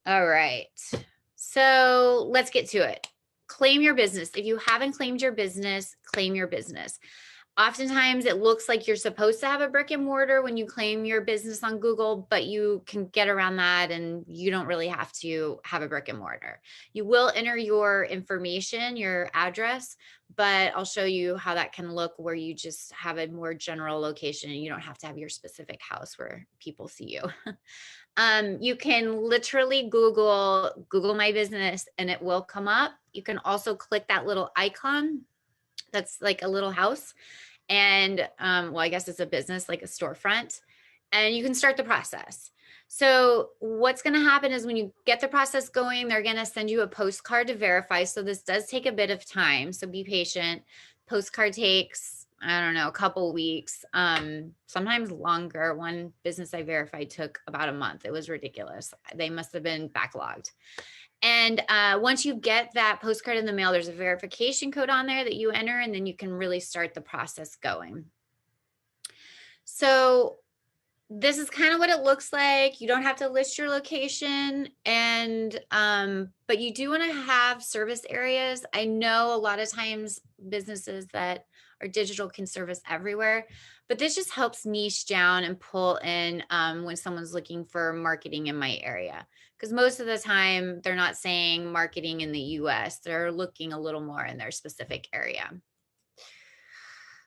All right. So let's get to it. Claim your business. If you haven't claimed your business, claim your business. Oftentimes it looks like you're supposed to have a brick and mortar when you claim your business on Google, but you can get around that and you don't really have to have a brick and mortar. You will enter your information, your address, but I'll show you how that can look where you just have a more general location and you don't have to have your specific house where people see you. You can literally Google my business and it will come up. You can also click that little icon that's like a little house. And well, I guess it's a business, like a storefront, and you can start the process. So what's going to happen is when you get the process going, they're going to send you a postcard to verify. So this does take a bit of time. So be patient. Postcard takes, I don't know, a couple weeks, sometimes longer. One business I verified took about a month. It was ridiculous. They must have been backlogged. And once you get that postcard in the mail, there's a verification code on there that you enter, and then you can really start the process going. So this is kind of what it looks like. You don't have to list your location, and but you do want to have service areas. I know a lot of times businesses that are digital can service everywhere, but this just helps niche down and pull in when someone's looking for marketing in my area. Because most of the time they're not saying marketing in the US, they're looking a little more in their specific area.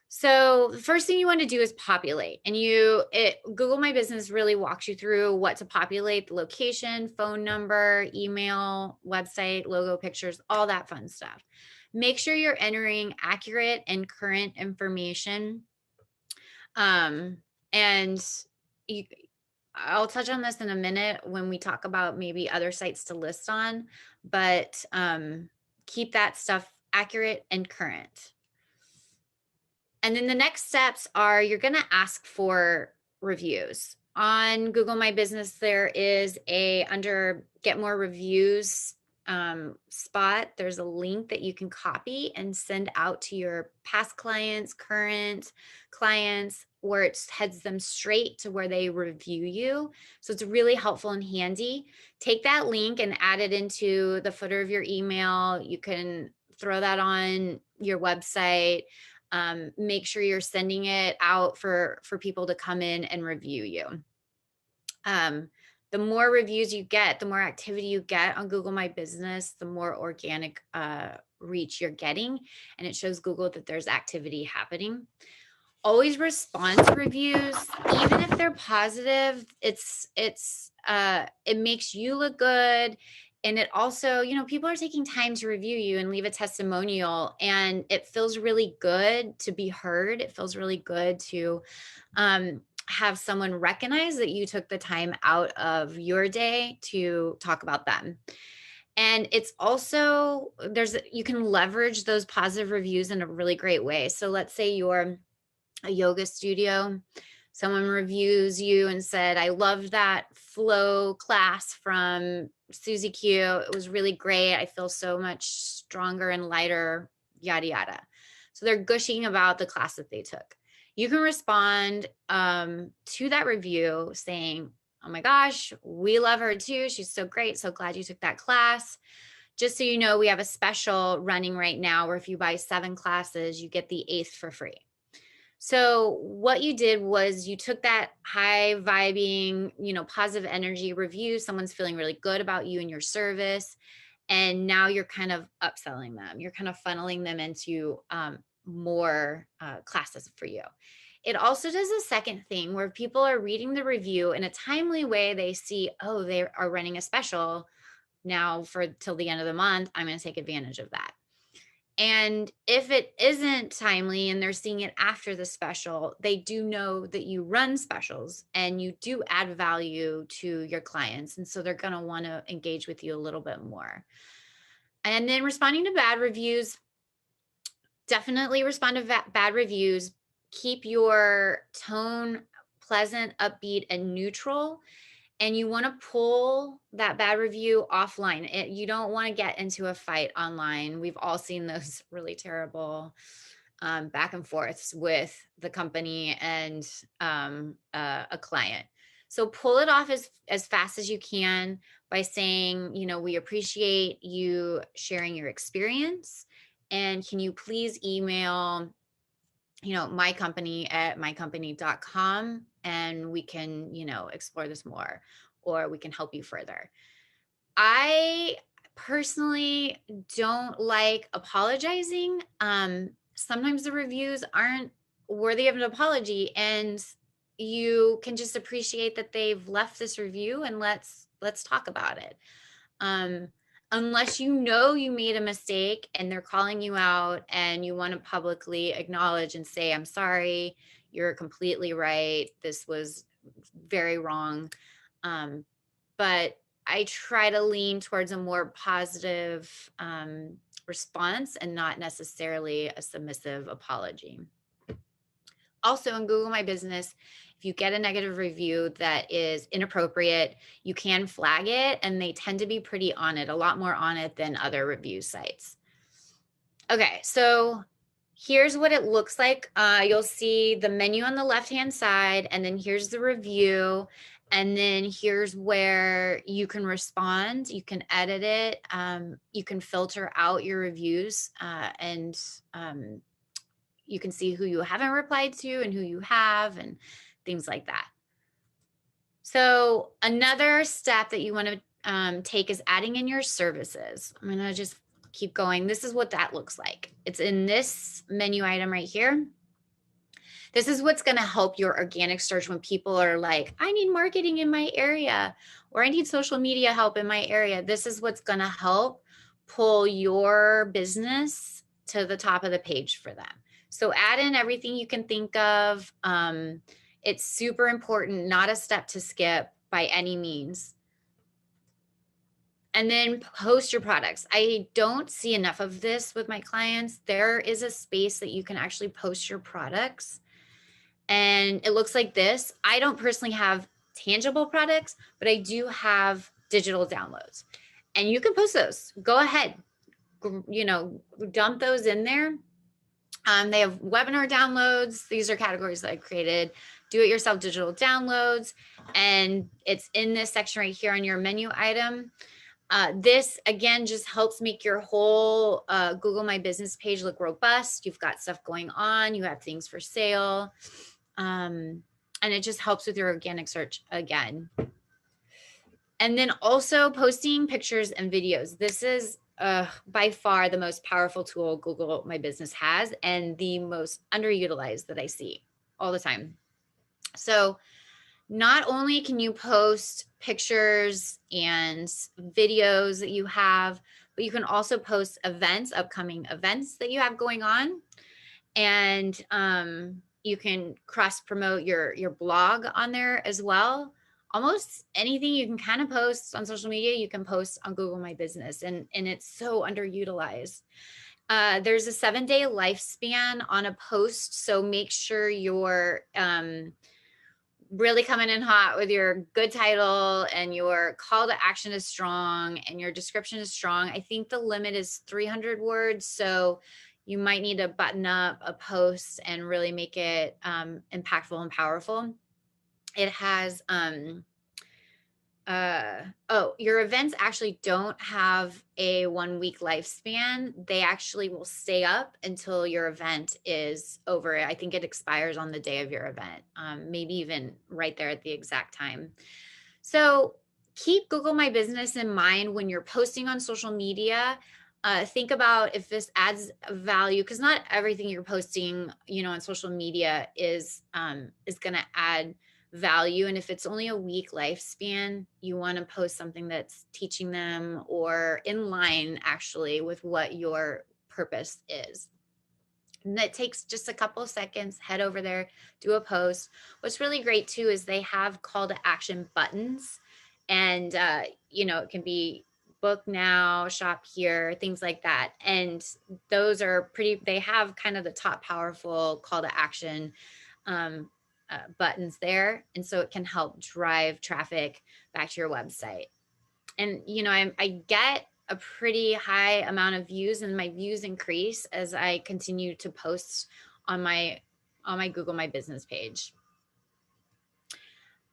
So the first thing you want to do is populate, and Google My Business really walks you through what to populate: the location, phone number, email, website, logo, pictures, all that fun stuff. Make sure you're entering accurate and current information. And you, I'll touch on this in a minute when we talk about maybe other sites to list on, but keep that stuff accurate and current. And then the next steps are you're going to ask for reviews. On Google My Business, there is a under Get More Reviews spot. There's a link that you can copy and send out to your past clients, current clients, where it heads them straight to where they review you. So it's really helpful and handy. Take that link and add it into the footer of your email. You can throw that on your website. Make sure you're sending it out for people to come in and review you. The more reviews you get, the more activity you get on Google My Business, the more organic reach you're getting, and it shows Google that there's activity happening. Always respond to reviews, even if they're positive. It makes you look good. And it also, people are taking time to review you and leave a testimonial, and it feels really good to be heard. It feels really good to have someone recognize that you took the time out of your day to talk about them. And it's also, you can leverage those positive reviews in a really great way. So let's say you're a yoga studio. Someone reviews you and said, I loved that flow class from Susie Q. It was really great. I feel so much stronger and lighter, yada, yada. So they're gushing about the class that they took. You can respond to that review saying, oh my gosh, we love her too. She's so great. So glad you took that class. Just so you know, we have a special running right now where if you buy 7 classes, you get the 8th for free. So what you did was you took that high vibing, positive energy review. Someone's feeling really good about you and your service. And now you're kind of upselling them. You're kind of funneling them into more classes for you. It also does a second thing where people are reading the review in a timely way. They see, oh, they are running a special now for till the end of the month. I'm going to take advantage of that. And if it isn't timely and they're seeing it after the special, they do know that you run specials and you do add value to your clients. And so they're going to want to engage with you a little bit more. And then responding to bad reviews, definitely respond to bad reviews. Keep your tone pleasant, upbeat, and neutral. And you want to pull that bad review offline. You don't want to get into a fight online. We've all seen those really terrible back and forths with the company and a client. So pull it off as fast as you can by saying, you know, we appreciate you sharing your experience. And can you please email, you know, my company at mycompany.com and we can, you know, explore this more, or we can help you further. I personally don't like apologizing. Sometimes the reviews aren't worthy of an apology, and you can just appreciate that they've left this review, and let's talk about it. Um, unless you know you made a mistake and they're calling you out and you want to publicly acknowledge and say, I'm sorry, you're completely right. This was very wrong. But I try to lean towards a more positive response and not necessarily a submissive apology. Also, in Google My Business, if you get a negative review that is inappropriate, you can flag it, and they tend to be pretty on it, a lot more on it than other review sites. Okay, so here's what it looks like. You'll see the menu on the left-hand side, and then here's the review. And then here's where you can respond. You can edit it. You can filter out your reviews, and you can see who you haven't replied to and who you have and things like that. So another step that you want to take is adding in your services. I'm going to just keep going. This is what that looks like. It's in this menu item right here. This is what's going to help your organic search when people are like, I need marketing in my area, or I need social media help in my area. This is what's going to help pull your business to the top of the page for them. So add in everything you can think of. It's super important, not a step to skip by any means. And then post your products. I don't see enough of this with my clients. There is a space that you can actually post your products. And it looks like this. I don't personally have tangible products, but I do have digital downloads. And you can post those. Go ahead, you know, dump those in there. They have webinar downloads. These are categories that I created. Do-it-yourself digital downloads. And it's in this section right here on your menu item. This, again, just helps make your whole Google My Business page look robust. You've got stuff going on. You have things for sale. And it just helps with your organic search again. And then also posting pictures and videos. This is by far the most powerful tool Google My Business has, and the most underutilized that I see all the time. So not only can you post pictures and videos that you have, but you can also post events, upcoming events that you have going on. And you can cross promote your blog on there as well. Almost anything you can kind of post on social media, you can post on Google My Business, and it's so underutilized. There's a 7-day lifespan on a post, so make sure you're really coming in hot with your good title and your call to action is strong and your description is strong. I think the limit is 300 words, so you might need to button up a post and really make it impactful and powerful. It has your events actually don't have a 1-week lifespan. They actually will stay up until your event is over. I think it expires on the day of your event, maybe even right there at the exact time. So keep Google My Business in mind when you're posting on social media. Think about if this adds value, because not everything you're posting, you know, on social media is going to add value. And if it's only a week lifespan, you want to post something that's teaching them or in line actually with what your purpose is. And that takes just a couple of seconds. Head over there, do a post. What's really great too is they have call to action buttons, and you know, it can be book now, shop here, things like that. And those are pretty, they have kind of the top powerful call to action buttons there. And so it can help drive traffic back to your website. And, you know, I get a pretty high amount of views, and my views increase as I continue to post on my Google My Business page.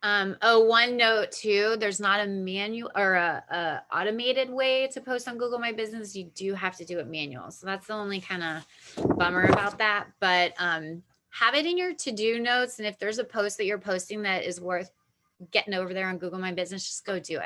Oh, one note too, there's not a manual or a automated way to post on Google My Business. You do have to do it manual. So that's the only kind of bummer about that. But have it in your to-do notes. And if there's a post that you're posting that is worth getting over there on Google My Business, just go do it.